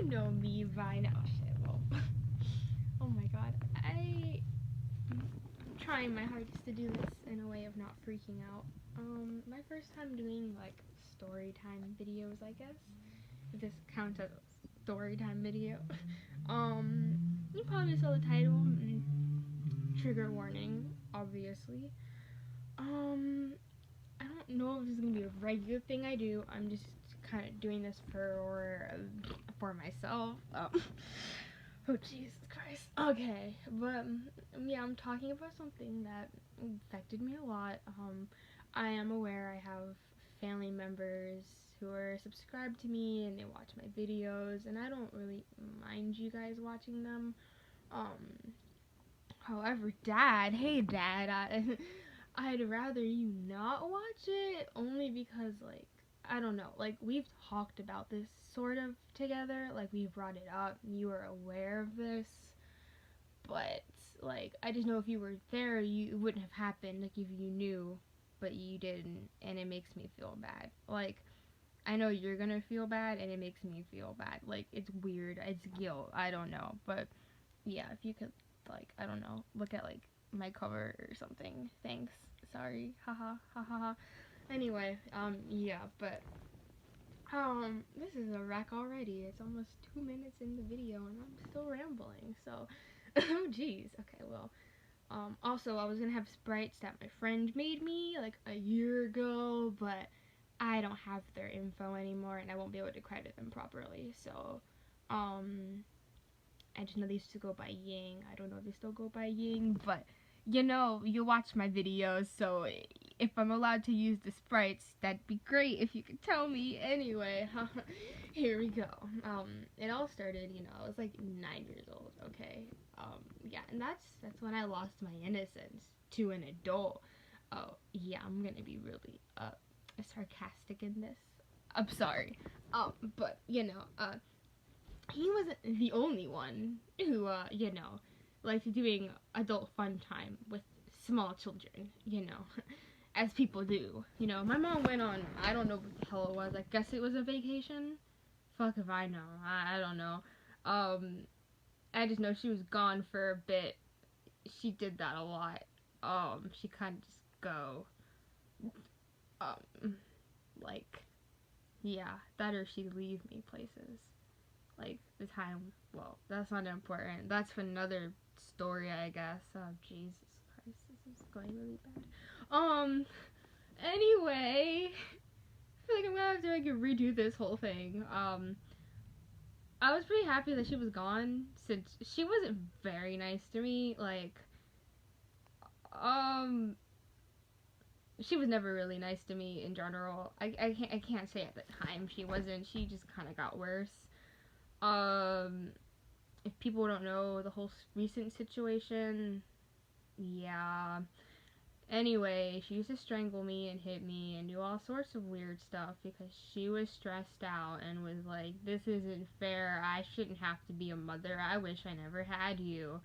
know me by now. Shit, well. Oh my god. I'm trying my hardest to do this in a way of not freaking out. My first time doing, like, story time videos, I guess. If this counts as a story time video. You probably saw the title. Trigger warning, obviously. I don't know if this is gonna be a regular thing I do. I'm just kind of doing this for myself. Oh Jesus Christ. Okay, but yeah, I'm talking about something that affected me a lot. I am aware I have family members who are subscribed to me and they watch my videos, and I don't really mind you guys watching them. However, Dad, hey Dad, I'd rather you not watch it, only because, like, I don't know, like, we've talked about this sort of together, like, we've brought it up, you are aware of this, but, like, I just know if you were there, it wouldn't have happened, like, if you knew, but you didn't, and it makes me feel bad. Like, I know you're gonna feel bad, and it makes me feel bad. Like, it's weird, it's guilt, I don't know, but, yeah, if you could, like, I don't know, look at, like, my cover or something, thanks. Sorry, haha, haha. Anyway, yeah, but, this is a wreck already. It's almost 2 minutes in the video and I'm still rambling, so, oh jeez, okay, well, also, I was gonna have sprites that my friend made me, like, a year ago, but I don't have their info anymore and I won't be able to credit them properly, so, I just know they used to go by Ying. I don't know if they still go by Ying, but you know, you watch my videos, so if I'm allowed to use the sprites, that'd be great if you could tell me. Anyway, here we go. It all started, you know, I was like 9 years old, okay? Yeah, and that's when I lost my innocence to an adult. Oh, yeah, I'm gonna be really, sarcastic in this. I'm sorry. But, you know, he wasn't the only one who, you know, liked doing adult fun time with small children, you know, as people do. You know, my mom went on, I don't know what the hell it was, I guess it was a vacation? Fuck if I know, I don't know. I just know she was gone for a bit. She did that a lot. She kind of just go, like, yeah, that or she'd leave me places. Like, the time, well, that's not important. That's for another story, I guess. Oh, Jesus Christ, this is going really bad. Anyway, I feel like I'm gonna have to, like, redo this whole thing. I was pretty happy that she was gone, since she wasn't very nice to me. Like, she was never really nice to me in general. I can't say at the time she wasn't. She just kind of got worse. If people don't know the whole recent situation, yeah. Anyway, she used to strangle me and hit me and do all sorts of weird stuff because she was stressed out and was like, this isn't fair, I shouldn't have to be a mother, I wish I never had you.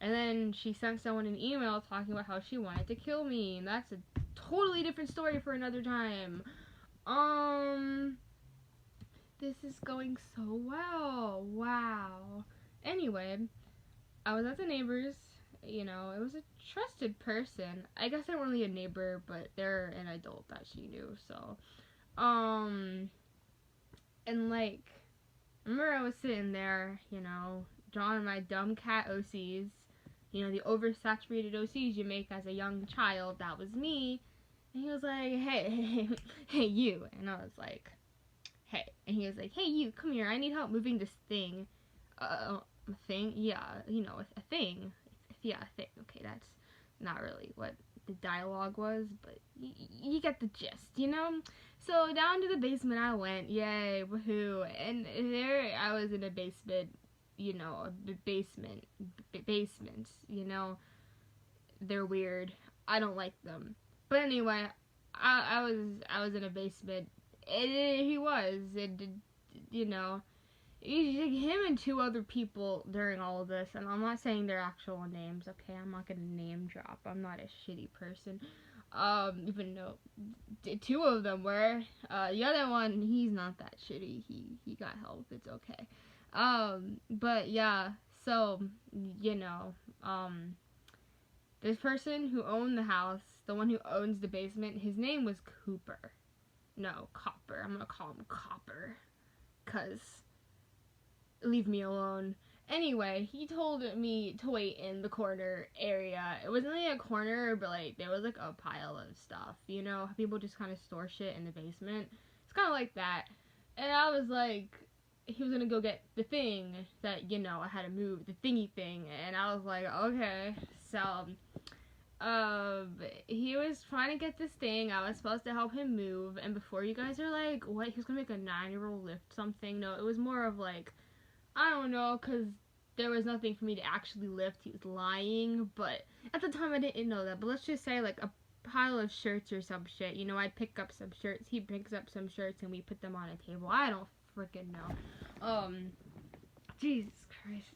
And then she sent someone an email talking about how she wanted to kill me, and that's a totally different story for another time. This is going so well. Wow. Anyway, I was at the neighbor's. You know, it was a trusted person. I guess they weren't really a neighbor, but they're an adult that she knew, so. And, like, I remember I was sitting there, you know, drawing my dumb cat OCs. You know, the oversaturated OCs you make as a young child. That was me. And he was like, hey, you. And I was like, hey. And he was like, hey, you, come here. I need help moving this thing. A thing? Yeah, you know, a thing. Yeah, a thing. Okay, that's not really what the dialogue was, but you get the gist, you know? So down to the basement I went. Yay, woohoo. And there I was in a basement, you know, basements, you know? They're weird. I don't like them. But anyway, I was in a basement. He was, and, you know, him and two other people during all of this, and I'm not saying their actual names, okay? I'm not gonna name drop. I'm not a shitty person. Even though two of them were. The other one, he's not that shitty. He got help. It's okay. But yeah, so, you know, this person who owned the house, the one who owns the basement, his name was Cooper. No, Copper. I'm gonna call him Copper. 'Cause, leave me alone. Anyway, he told me to wait in the corner area. It wasn't really a corner, but like there was like a pile of stuff. You know, people just kind of store shit in the basement. It's kind of like that. And I was like, he was gonna go get the thing that, you know, I had to move, the thingy thing. And I was like, okay. So, he was trying to get this thing. I was supposed to help him move. And before you guys are like, what? He was gonna make a 9-year-old lift something? No, it was more of like, I don't know, because there was nothing for me to actually lift. He was lying, but at the time I didn't know that. But let's just say like a pile of shirts or some shit. You know, I'd pick up some shirts, he picks up some shirts, and we put them on a table. I don't freaking know. Jesus Christ.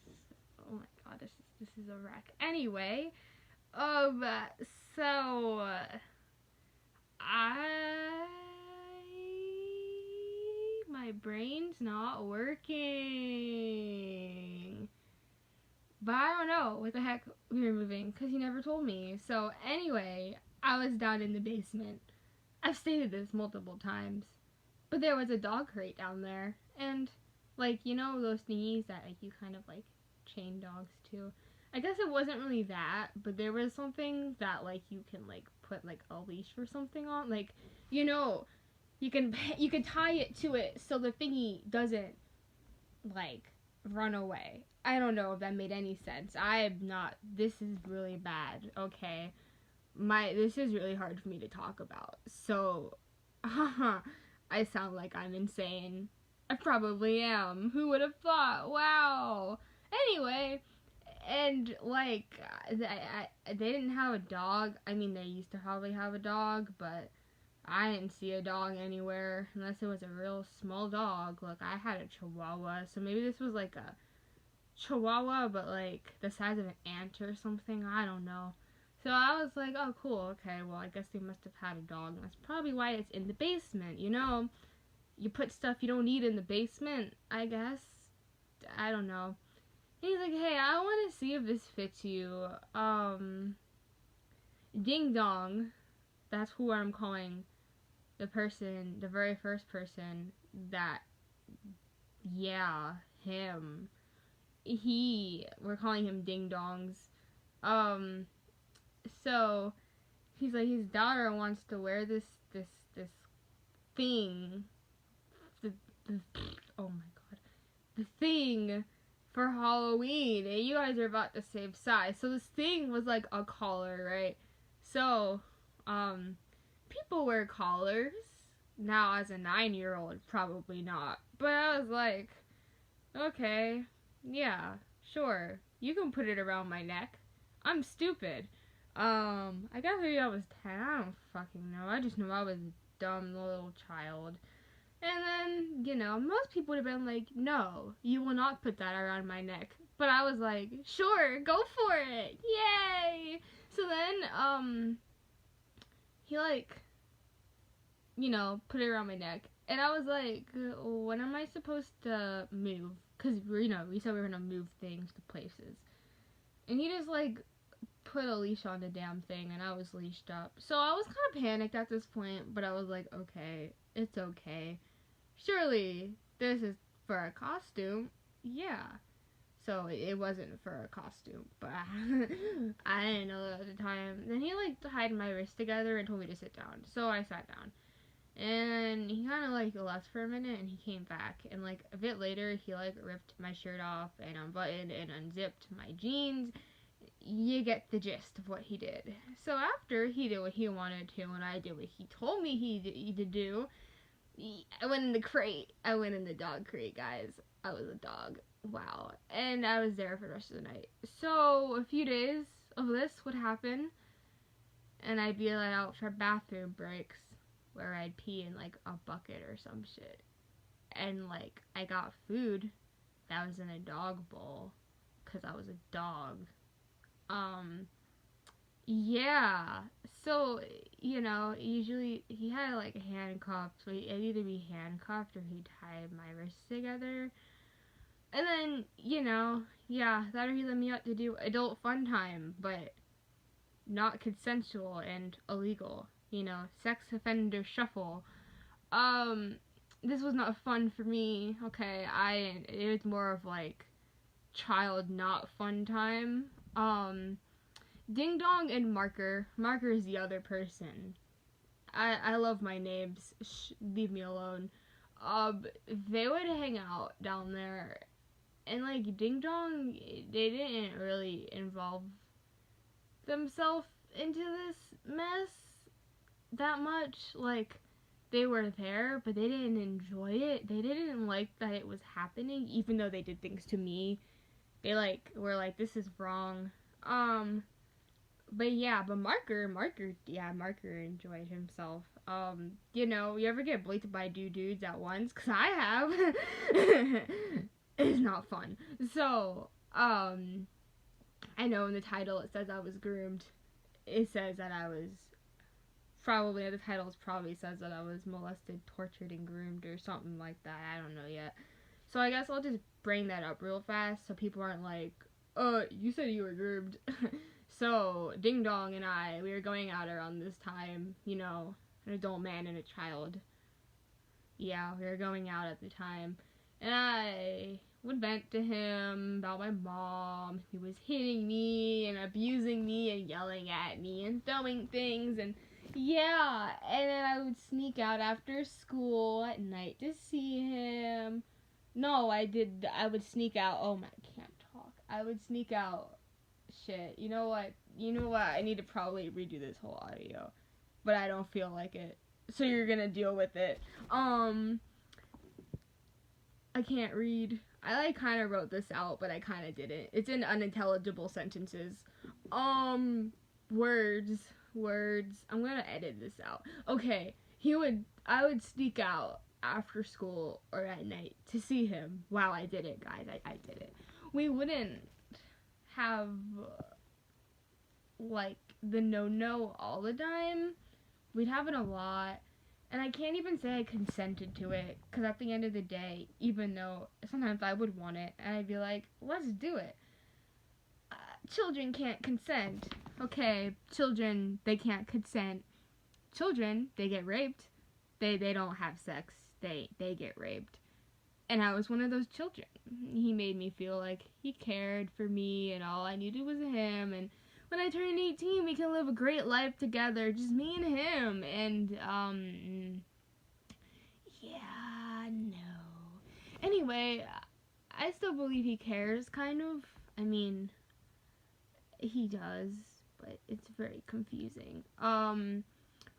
Oh my god, this is a wreck. Anyway, so my brain's not working. But I don't know what the heck we were moving, because he never told me. So anyway, I was down in the basement. I've stated this multiple times. But there was a dog crate down there. And, like, you know those thingies that, like, you kind of, like, chain dogs to? I guess it wasn't really that, but there was something that, like, you can, like, put, like, a leash or something on. Like, you know, you can tie it to it so the thingy doesn't, like, run away. I don't know if that made any sense. This is really bad, okay? This is really hard for me to talk about. So, I sound like I'm insane. I probably am. Who would have thought? Wow. Anyway, and, like, they didn't have a dog. I mean, they used to probably have a dog, but I didn't see a dog anywhere unless it was a real small dog. Like, I had a chihuahua, so maybe this was like a chihuahua, but like the size of an ant or something. I don't know. So I was like, oh, cool. Okay, well, I guess they must have had a dog. And that's probably why it's in the basement, you know? You put stuff you don't need in the basement, I guess. I don't know. And he's like, hey, I want to see if this fits you. Ding Dong. That's who I'm calling the very first person that, yeah, him. We're calling him Ding Dongs. So, he's like, his daughter wants to wear this thing. Oh my god. The thing for Halloween. And you guys are about the same size. So this thing was like a collar, right? So, people wear collars. Now, as a 9-year-old, probably not. But I was like, okay, yeah, sure. You can put it around my neck. I'm stupid. I guess maybe I was 10. I don't fucking know. I just know I was a dumb little child. And then, you know, most people would have been like, no, you will not put that around my neck. But I was like, sure, go for it. Yay! So then, he, like, you know, put it around my neck. And I was like, when am I supposed to move? Because, you know, we said we were going to move things to places. And he just, like, put a leash on the damn thing, and I was leashed up. So I was kind of panicked at this point, but I was like, okay, it's okay. Surely this is for a costume. Yeah. So it wasn't for a costume, but I didn't know that at the time. Then he, like, tied my wrists together and told me to sit down. So I sat down. And he kind of, like, left for a minute, and he came back. And, like, a bit later, he, like, ripped my shirt off and unbuttoned and unzipped my jeans. You get the gist of what he did. So after he did what he wanted to, and I did what he told me he to do, I went in the crate. I went in the dog crate, guys. I was a dog. Wow. And I was there for the rest of the night. So a few days of this would happen, and I'd be let out for bathroom breaks, where I'd pee in, like, a bucket or some shit. And, like, I got food that was in a dog bowl, because I was a dog. Yeah. So, you know, usually he had, like, handcuffs. So I'd either be handcuffed or he'd tie my wrists together. And then, yeah, that he let me out to do adult fun time, but not consensual and illegal. Sex offender shuffle. Um, this was not fun for me. Okay, it was more of like child not fun time. Ding Dong and Marker. Marker is the other person. I love my names. Leave me alone. They would hang out down there, and like Ding Dong, they didn't really involve themselves into this mess that much. Like, they were there, but they didn't enjoy it. They didn't like that it was happening, even though they did things to me. They were like, this is wrong. But yeah, but Marker enjoyed himself. You ever get blinked by two dudes at once? Cause I have. It's not fun. So, I know in the title it says I was groomed. It says that I was probably the title probably says that I was molested, tortured, and groomed or something like that. I don't know yet. So I guess I'll just bring that up real fast so people aren't like, you said you were groomed. So Ding Dong and we were going out around this time, an adult man and a child. Yeah, we were going out at the time. And I would vent to him about my mom. He was hitting me and abusing me and yelling at me and throwing things and yeah. And then I would sneak out after school at night to see him. No, I would sneak out. Oh my, I can't talk. I would sneak out. Shit. You know what? I need to probably redo this whole audio. But I don't feel like it. So you're gonna deal with it. I can't read. I kind of wrote this out, but I kind of didn't. It's in unintelligible sentences. Words. I'm gonna edit this out. Okay, I would sneak out after school or at night to see him. Wow, I did it, guys. I did it. We wouldn't have, like, the no all the time. We'd have it a lot. And I can't even say I consented to it, because at the end of the day, even though sometimes I would want it, and I'd be like, let's do it. Children can't consent. Okay, children, they can't consent. Children, they get raped. They don't have sex. They get raped. And I was one of those children. He made me feel like he cared for me, and all I needed was him, and when I turn 18, we can live a great life together, just me and him, and, yeah, no. Anyway, I still believe he cares, kind of. I mean, he does, but it's very confusing. When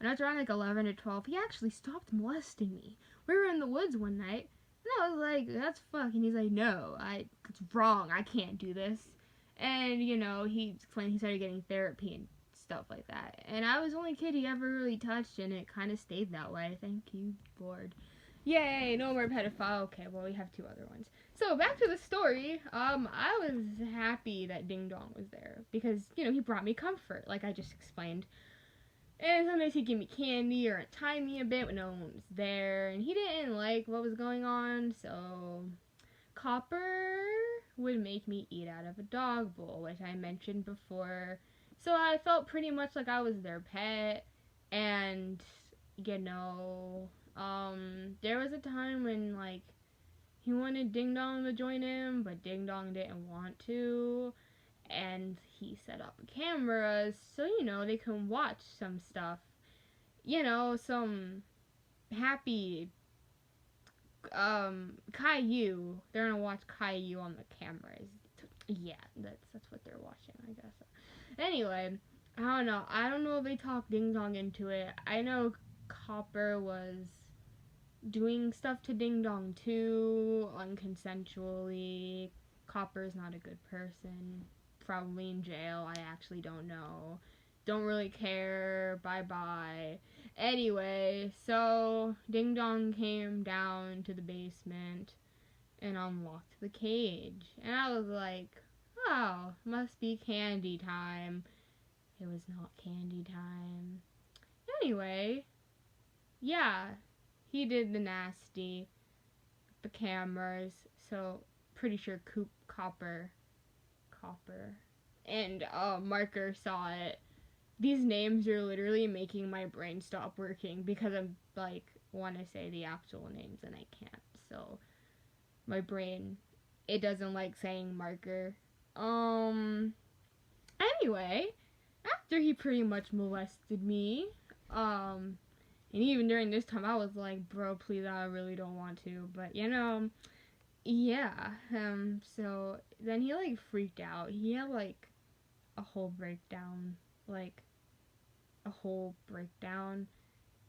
I was around, like, 11 or 12, he actually stopped molesting me. We were in the woods one night, and I was like, that's fuck, and he's like, no, it's wrong, I can't do this. And, he explained he started getting therapy and stuff like that. And I was the only kid he ever really touched, and it kind of stayed that way. Thank you, Lord. Yay, no more pedophile. Okay, well, we have two other ones. So, back to the story. I was happy that Ding Dong was there. Because, he brought me comfort, like I just explained. And sometimes he'd give me candy or tie me a bit when no one was there. And he didn't like what was going on, so Copper would make me eat out of a dog bowl, which I mentioned before. So I felt pretty much like I was their pet. And, there was a time when, like, he wanted Ding Dong to join him, but Ding Dong didn't want to. And he set up cameras so, they can watch some stuff. Some happy Caillou. They're gonna watch Caillou on the cameras. Yeah, that's what they're watching, I guess. Anyway, I don't know. I don't know if they talked Ding Dong into it. I know Copper was doing stuff to Ding Dong too, unconsensually. Copper's not a good person. Probably in jail. I actually don't know. Don't really care. Bye-bye. Anyway, so Ding Dong came down to the basement and unlocked the cage. And I was like, oh, must be candy time. It was not candy time. Anyway, yeah, he did the nasty, the cameras. So pretty sure Copper, and Marker saw it. These names are literally making my brain stop working because I'm like want to say the actual names and I can't. So my brain, it doesn't like saying Marker. Anyway, after he pretty much molested me, and even during this time I was like, bro, please, I really don't want to, but yeah. So then he like freaked out. He had like a whole breakdown, like a whole breakdown.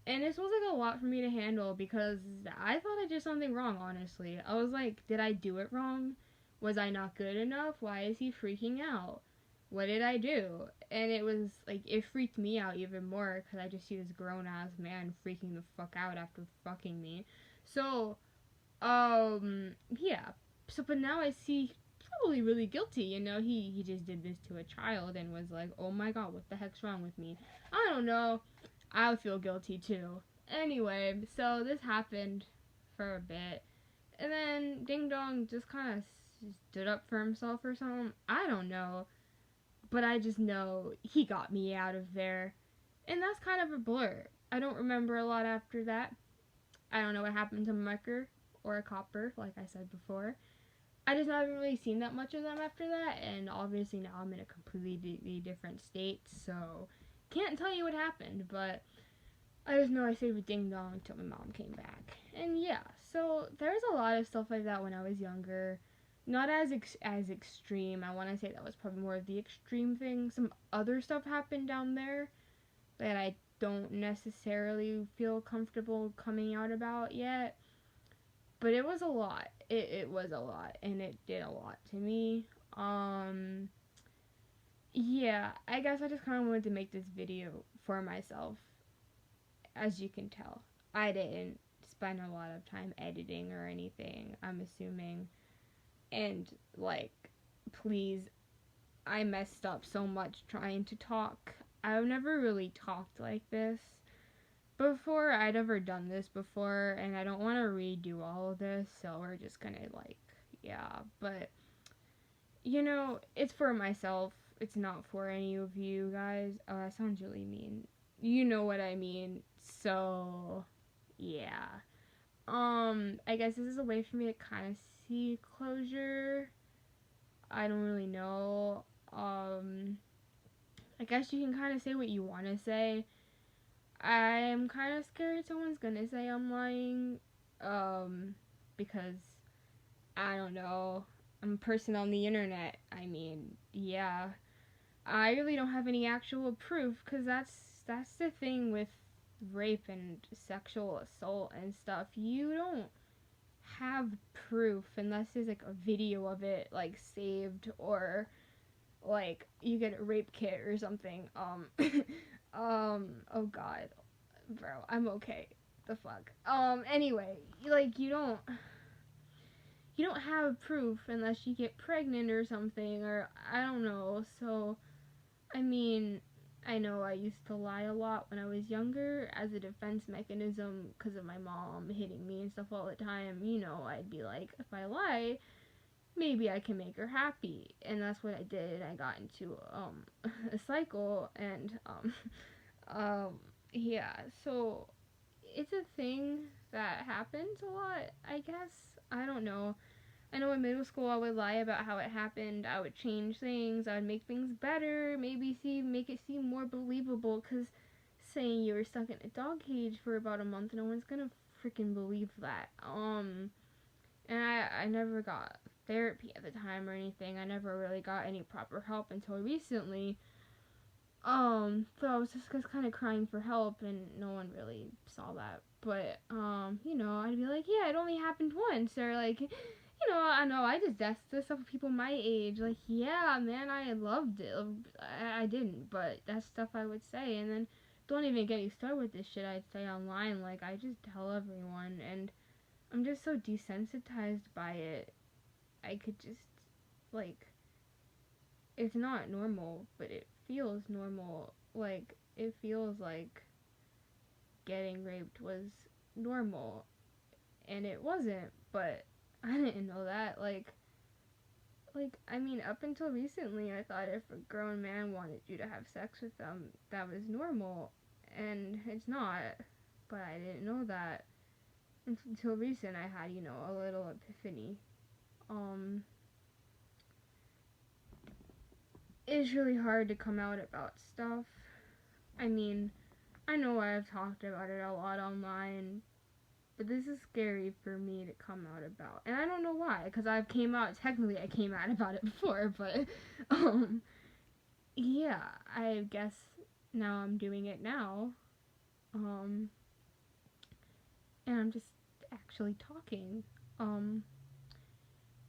And this was like a lot for me to handle because I thought I did something wrong, honestly. I was like, did I do it wrong? Was I not good enough? Why is he freaking out? What did I do? And it was like, it freaked me out even more because I just see this grown ass man freaking the fuck out after fucking me. So, yeah. So, but now I see probably really guilty, he just did this to a child and was like, oh my god, what the heck's wrong with me? I don't know. I would feel guilty too. Anyway, so this happened for a bit. And then Ding Dong just kind of stood up for himself or something. I don't know. But I just know he got me out of there. And that's kind of a blur. I don't remember a lot after that. I don't know what happened to Marker or a Copper, like I said before. I just haven't really seen that much of them after that. And obviously now I'm in a completely different state. So can't tell you what happened, but I just know I stayed with Ding Dong until my mom came back. And yeah, so there's a lot of stuff like that when I was younger. Not as extreme. I want to say that was probably more of the extreme thing. Some other stuff happened down there that I don't necessarily feel comfortable coming out about yet. But it was a lot. It was a lot, and it did a lot to me. Yeah, I guess I just kind of wanted to make this video for myself. As you can tell, I didn't spend a lot of time editing or anything, I'm assuming. And, like, please, I messed up so much trying to talk. I've never really talked like this before. I'd never done this before, and I don't want to redo all of this, so we're just gonna, like, yeah. But, it's for myself. It's not for any of you guys. Oh, that sounds really mean. You know what I mean. So, yeah. I guess this is a way for me to kind of see closure. I don't really know. I guess you can kind of say what you want to say. I'm kind of scared someone's gonna say I'm lying. Because, I don't know. I'm a person on the internet. I mean, yeah. I really don't have any actual proof, because that's the thing with rape and sexual assault and stuff. You don't have proof unless there's like a video of it like saved, or like you get a rape kit or something. Oh god, bro, I'm okay. The fuck. Anyway, like you don't have proof unless you get pregnant or something, or I don't know. So I mean, I know I used to lie a lot when I was younger as a defense mechanism because of my mom hitting me and stuff all the time. I'd be like, if I lie, maybe I can make her happy. And that's what I did. I got into a cycle, and yeah, so it's a thing that happens a lot, I guess. I don't know. I know in middle school I would lie about how it happened. I would change things. I would make things better. Maybe make it seem more believable. Because saying you were stuck in a dog cage for about a month, no one's gonna freaking believe that. And I never got therapy at the time or anything. I never really got any proper help until recently. So I was just kind of crying for help, and no one really saw that. But I'd be like, yeah, it only happened once, or like. I know, that's the stuff with people my age. Like, yeah, man, I loved it. I didn't, but that's stuff I would say. And then, don't even get me started with this shit I'd say online. Like, I just tell everyone, and I'm just so desensitized by it. I could just, like, it's not normal, but it feels normal. Like, it feels like getting raped was normal, and it wasn't, but I didn't know that. Like, like, I mean, up until recently, I thought if a grown man wanted you to have sex with them, that was normal, and it's not. But I didn't know that until recent. I had, a little epiphany. Um, it's really hard to come out about stuff. I mean, I know I've talked about it a lot online, but this is scary for me to come out about, and I don't know why, because I came out about it before, but um, yeah, I guess now I'm doing it now, um, and I'm just actually talking. Um,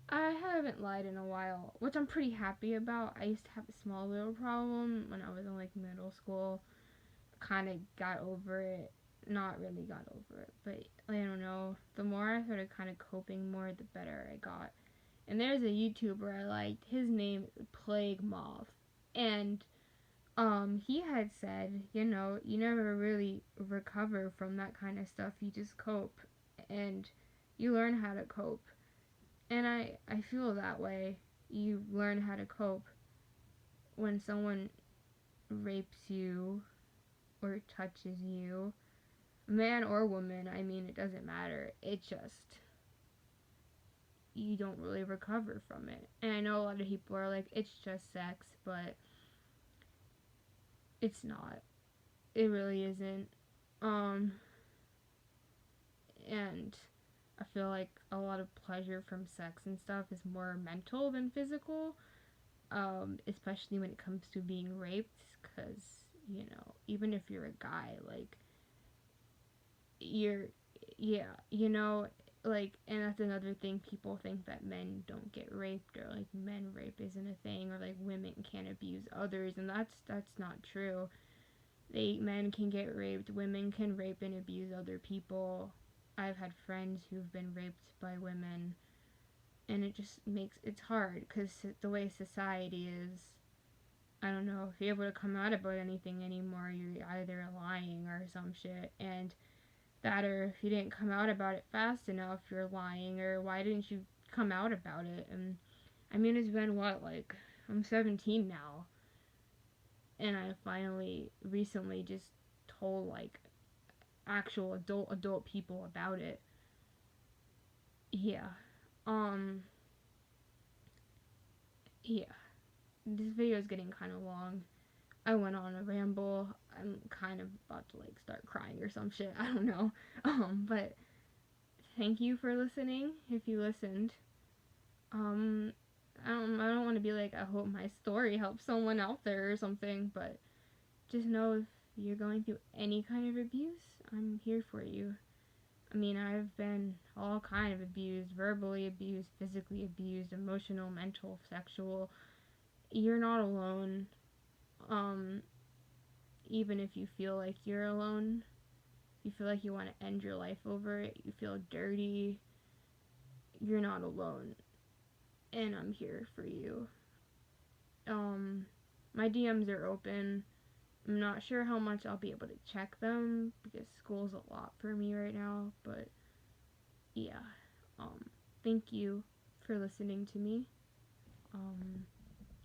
I haven't lied in a while, which I'm pretty happy about. I used to have a small little problem when I was in like middle school. Kind of got over it. Not really got over it, but I don't know. The more I started kind of coping more, the better I got. And there's a YouTuber I liked. His name is Plague Moth, and he had said, you never really recover from that kind of stuff. You just cope, and you learn how to cope. And I feel that way. You learn how to cope when someone rapes you or touches you, man or woman. I mean, it doesn't matter. It just, you don't really recover from it. And I know a lot of people are like, it's just sex, but it's not. It really isn't. And I feel like a lot of pleasure from sex and stuff is more mental than physical, especially when it comes to being raped, because, even if you're a guy, like, you're, yeah, like, and that's another thing, people think that men don't get raped, or like men rape isn't a thing, or like women can't abuse others, and that's not true. Men can get raped, women can rape and abuse other people. I've had friends who've been raped by women, and it just makes it's hard because the way society is. I don't know if you're able to come out about anything anymore. You're either lying or some shit, and that, or if you didn't come out about it fast enough, you're lying, or why didn't you come out about it? And I mean, it's been what, like, I'm 17 now, and I finally recently just told like actual adult people about it. Yeah. Um yeah. This video is getting kind of long. I went on a ramble. I'm kind of about to like start crying or some shit. I don't know. But thank you for listening. If you listened, um, I don't want to be like, I hope my story helps someone out there or something. But just know, if you're going through any kind of abuse, I'm here for you. I mean, I've been all kind of abused, verbally abused, physically abused, emotional, mental, sexual. You're not alone. Um, Even if you feel like you're alone, you feel like you want to end your life over it, you feel dirty, you're not alone. And I'm here for you. My DMs are open. I'm not sure how much I'll be able to check them because school's a lot for me right now, but yeah. Thank you for listening to me.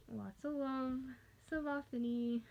Lots of love. Savafini.